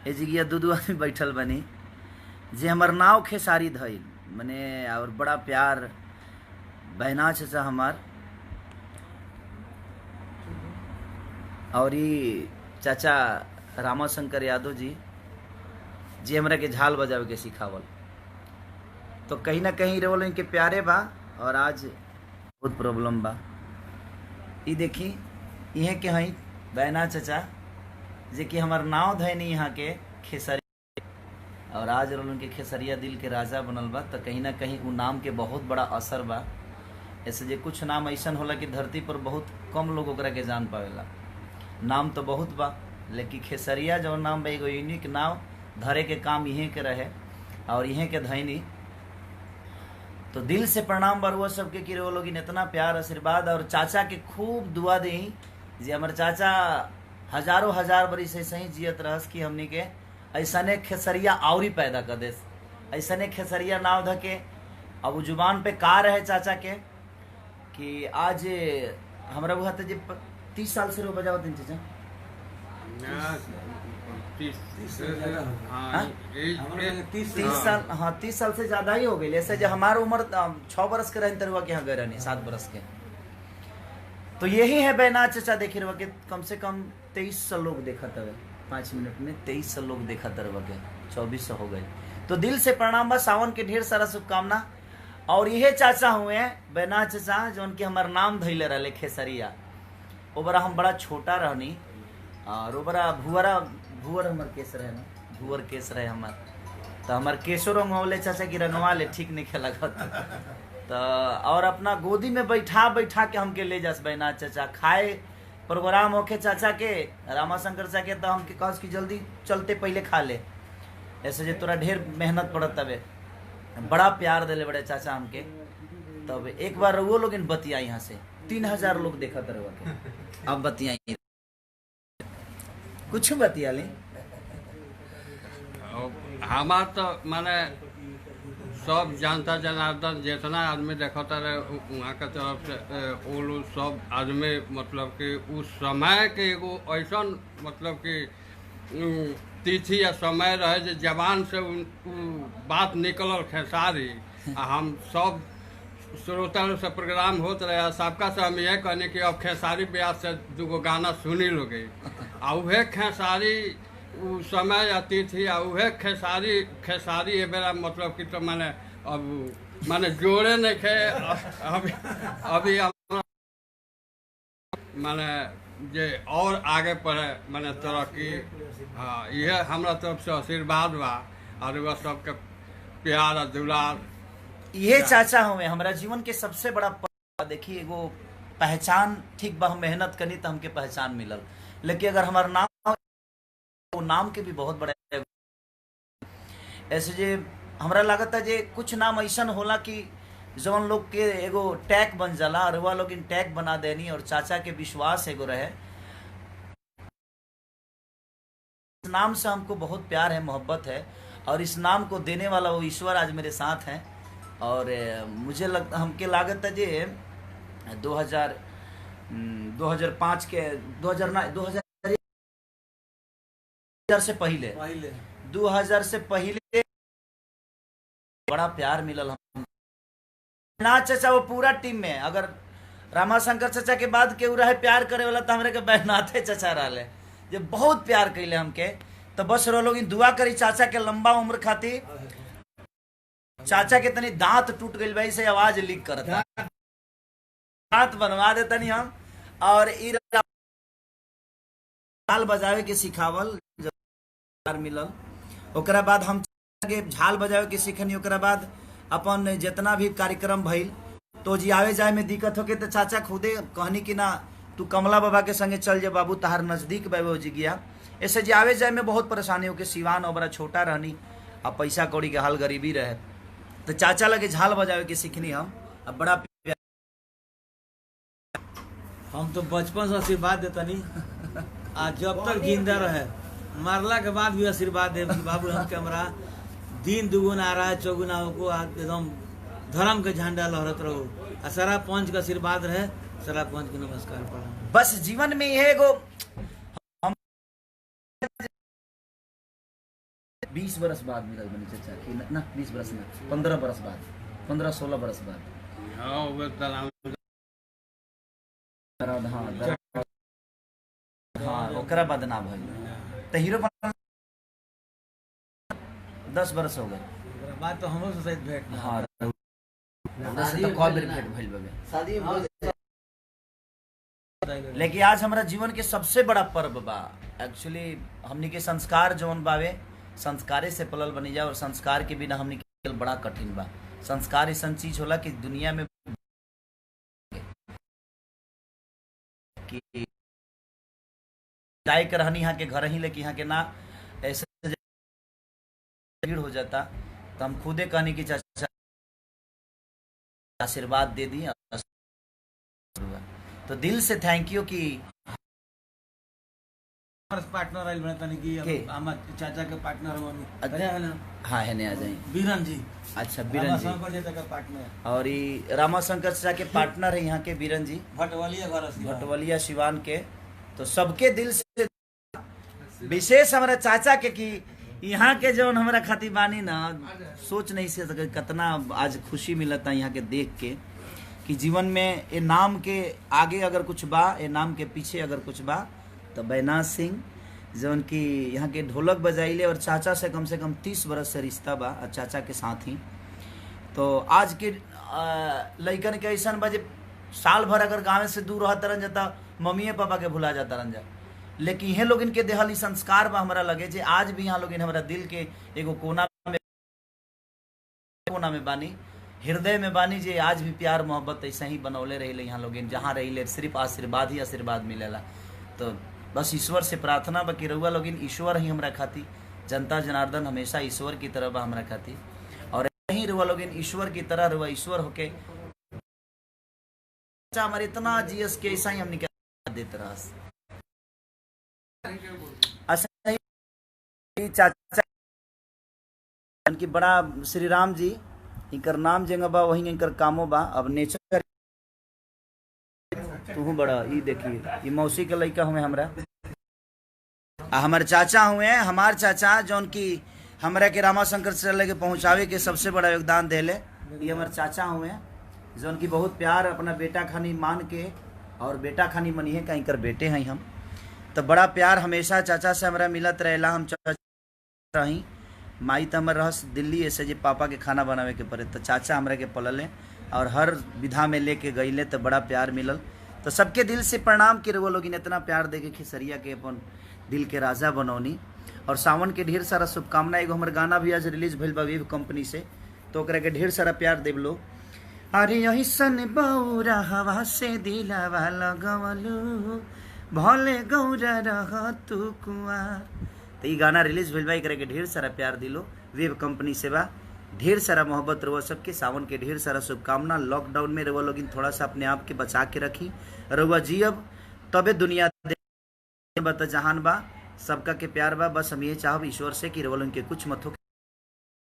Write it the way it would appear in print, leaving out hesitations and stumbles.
ए जिगिया दू आदमी बैठल बनी जे हमर नाव खेसारी धइल मने और बड़ा प्यार बहना चाचा हमार और चाचा रामाशंकर यादव जी हमरा के झाल बजावे के सिखावल। तो कहीं ना कहीं रोल इनके प्यारे बा और आज बहुत प्रॉब्लम बा। ये देखी इहे के हई बहना चाचा जे कि हमार नाव धैनी यहाँ के खेसरिया और आज रोल के खेसरिया दिल के राजा बनल बा। तो कहीं ना कहीं वो नाम के बहुत बड़ा असर बा। ऐसे जे कुछ नाम ऐसा होला कि धरती पर बहुत कम लोग ओकरा के जान पावेला। नाम तो बहुत बा लेकिन खेसरिया जो नाम बा एगो यूनिक नाव धरे के काम इहे के रहे और इहे के धैनी। तो दिल से प्रणाम बरुआ सबके कि वो लोग इतना प्यार आशीर्वाद और चाचा के खूब दुआ दी जे हमारे चाचा हजारों हजार बरिस ऐसे ही जियत रहस कि हमनी के ऐसने खेसरिया आवरी पैदा कर दे। ऐसने खेसरिया नाव धके अब जुबान पे का रहे चाचा के कि आज हमरा बुझाता जे 30 साल से रो बजावत दिन चाचा 30 साल। हाँ 30 साल से ज्यादा ही हो गई। ऐसे जो हमारा उम्र 6 बरस के रहन तरुआ के यहाँ गए रहनी 7 बरस के। तो यही है बैना चाचा देखे रहा के कम से कम 2300 लोग देखा तब 5 मिनट में 2300 लोग देखा तरवा के 2400 हो गए। तो दिल से प्रणाम बा। सावन के ढेर सारा शुभकामना। और यही चाचा हुए हैं बैना चाचा जो उनके हमार नाम धैले रहे खेसरिया। ओबरा हम बड़ा छोटा रहनी और ओबरा भुअर हमार केस रहे ना भुअर केस रहे हमार। तो हमार केसो रंगवले चाचा की रंगवा ले ठीक नहीं खेला तो और अपना गोदी में बैठा के हमके ले जास बैना चाचा। खाए प्रोग्राम होके चाचा के रामाशंकर चाचा के तो हमके कहस कि जल्दी चलते पहले खा ले। ऐसे जे तोरा ढेर मेहनत पड़त तबे बड़ा प्यार दिले बड़े चाचा हमके। तब एक बार वो लोग इन बतिया यहाँ से 3000 लोग देखा तरवा के। अब बतिया कुछ बतिया ले हमार तो माने सब जनता जनार्दन जितना आदमी देखता रहे वहाँ के तरफ से वो लोग सब आदमी मतलब कि उस समय के एगो ऐसा मतलब कि तिथि या समय रहे जो जवान से बात निकलल खेसारी। हम सब श्रोता से प्रोग्राम होत रहे सबका से हम यह कहने कि अब खेसारी ब्यास से दूगो गाना सुनी लोगे आ उहे खेसारी उस समय या तिथि आ उहे खेसारी ये बेरा मतलब कि तो माने अब माने जोड़े नहीं खे अभी माने जे और आगे बढ़े माने तरक्की। हाँ यह हमरा तरफ से आशीर्वाद बा और वह सबके प्यार और दुलार। ये चाचा हुए हमारा जीवन के सबसे बड़ा देखिए एगो पहचान ठीक बा। हम मेहनत करी तो हमके पहचान मिलल लेकिन अगर हमारा नाम वो नाम के भी बहुत बड़े ऐसे जे हमरा लागत है जे कुछ नाम ऐसा होला कि जवन लोग के एगो टैग बन जाला और वह लोग इन टैग बना देनी। और चाचा के विश्वास एगो रहे इस नाम से हमको बहुत प्यार है मोहब्बत है और इस नाम को देने वाला वो ईश्वर आज मेरे साथ हैं। और मुझे हमके लागत है जे 2005 के 2000 से पहले 2000 से पहले बड़ा प्यार मिलल हम ना चाचा वो पूरा टीम में। अगर रामाशंकर चाचा के बाद केहू रहे प्यार करे वाला तो हमरे के बैनाथे चाचा रहे जो बहुत प्यार कैले हमके। तो बस रो लोग दुआ करी चाचा के लंबा उम्र खातिर। चाचा के तनी दांत टूट गई भाई से आवाज लीक करता दांत बनवा देता नहीं हम। और झाल बजावे के सिखावल मिलल ओकरा बाद हम झाल बजावे के सीखनी। ओकरा बाद अपन जितना भी कार्यक्रम भइल तो जी आवे जाए में दिक्कत होके तो चाचा खुदे कहनी कि ना तू कमला बाबा के संगे चल जा बाबू तहार नजदीक बाबू जी गया। ऐसे जी आवे जाए में बहुत परेशानी होके सिवान और छोटा रहनी अब पैसा कौड़ी के हाल गरीबी रहे तो चाचा लगे झाल बजावे के सीखनी हम। अब बड़ा हम तो बचपन से आशीर्वाद देता नहीं आज जब तक जिंदा रहे मरला के बाद भी आशीर्वाद दे बाबू हमके हमरा दिन दुगुना आ रहा है चौगुना को एकदम धर्म के झंडा लहरत रहो। सारा पंच का आशीर्वाद रहे सारा पंच के नमस्कार पढ़ा। बस जीवन में यह एगो 20 बरस बाद मिलल बनी चाचा कि ना 20 बरस ना 15 बरस बाद 15-16 बरस बाद हाँ वो तलाव हाँ हाँ ओकरा बाद ना भइल तो हीरो 10 बरस हो गए ओकरा बाद तो हमरो से सहित भेंट ना हाँ हमरा से तो कब बेर भेंट भइल बगे शादी में लेकिन आज हमारा जीवन के सबसे बड़ा पर्व बा एक्चुअली हमनी के संस्कार जौन बावे संस्कारे से पलल बनी जा और संस्कार के बिना हमनी के बड़ा कठिन बा संस्कार ऐसा चीज होला कि दुनिया में कि जाए के रहनी यहाँ के घर ही लेके यहाँ के ना ऐसे भीड़ हो जाता तो हम खुदे कहनी कि चाचा आशीर्वाद दे दी तो दिल से थैंक यू कि पार्टनर आइल बने तनी कि के? हमार चाचा के पार्टनर बनी अच्छा। अरे है ना हाँ है नहीं आ जाए बीरन जी अच्छा बीरन जी शंकर चाचा का पार्टनर और ये रामाशंकर चाचा के पार्टनर है यहाँ के बीरन जी भटवलिया घर से भटवलिया सिवान के तो सबके दिल से विशेष हमारा चाचा के कि यहाँ के जौन हमारा खातिर बानी ना सोच नहीं से सके कितना आज खुशी मिलता यहाँ के देख के कि जीवन में ये नाम के आगे अगर कुछ बा ये नाम के पीछे अगर कुछ बा तो बैनाथ सिंह जौन की यहाँ के ढोलक बजाइले और चाचा से कम 30 बरस से रिश्ता बा और चाचा के साथ ही तो आज के लइकन के ऐसा बजे साल भर अगर गाँव से दूर रहता रह जाता मम्मी पापा के भुला जाता रह जा लेकिन यह लोग इनके देहली संस्कार बा हमारा लगे जे आज भी यहाँ लोग हमारा दिल के एगो कोना में बानी हृदय में बानी जे आज भी प्यार मोहब्बत ऐसा ही बनौले रही यहाँ लोग जहाँ रही सिर्फ आशीर्वाद ही आशीर्वाद मिलेला तो बस ईश्वर से प्रार्थना बा कि रउआ लोग ईश्वर ही हमरा खाती जनता जनार्दन हमेशा ईश्वर की तरह बा हमरा खाती और यही रउआ लोग ईश्वर की तरह रउआ ईश्वर होके हमारे इतना जीएस के ऐसा ही हम निकाल देते रहा अच्छा ही चाचा की बड़ा श्री राम जी इनकर नाम जंगा बा वही इनकर कामो बा अब नेचर तू बड़ा ई देखिए ये मौसी के लड़का हुए हमरा हमारे चाचा हुए हैं हमार चाचा जौन की हमरा के रामाशंकर से लेके पहुंचावे के सबसे बड़ा योगदान देले ये हमारे चाचा हुए हैं जौन की बहुत प्यार अपना बेटा खानी मान के और बेटा खानी मनिए का इनकर बेटे हैं हम तो बड़ा प्यार हमेशा चाचा से हमारा मिलत रहेला हम चाचा रही माई तो हमारे रहस दिल्ली ऐसे जे पापा के खाना बनावे के पड़े तो चाचा हमरा के पलले और हर विधा में लेके गईले तो बड़ा प्यार मिलल तो सबके दिल से प्रणाम कि वो लोग इतना प्यार दे के खेसरिया के अपन दिल के राजा बनौनी और सावन के ढेर सारा शुभकामना एगो हमारे गाना भी आज रिलीज भइल बा वेव कंपनी से तो ओकरा के ढेर सारा प्यार देव लो अरे यही सन बौरा हवा से दिलावा लगवलू भले गौरा रह तू कुआर तो ये गाना रिलीज भइल बा एकरा के ढेर सारा प्यार दिलो वेव कंपनी से बा ढेर सारा मोहब्बत रहुआ सबके सावन के ढेर सारा शुभकामना लॉकडाउन में रहुआ लोग थोड़ा सा अपने आप के बचा के रखी रहुआ जियब तबे दुनिया बता जहान बा सबका के प्यार बा बस हम ये चाहब ईश्वर से कि रहुआ लोग के कुछ मत हो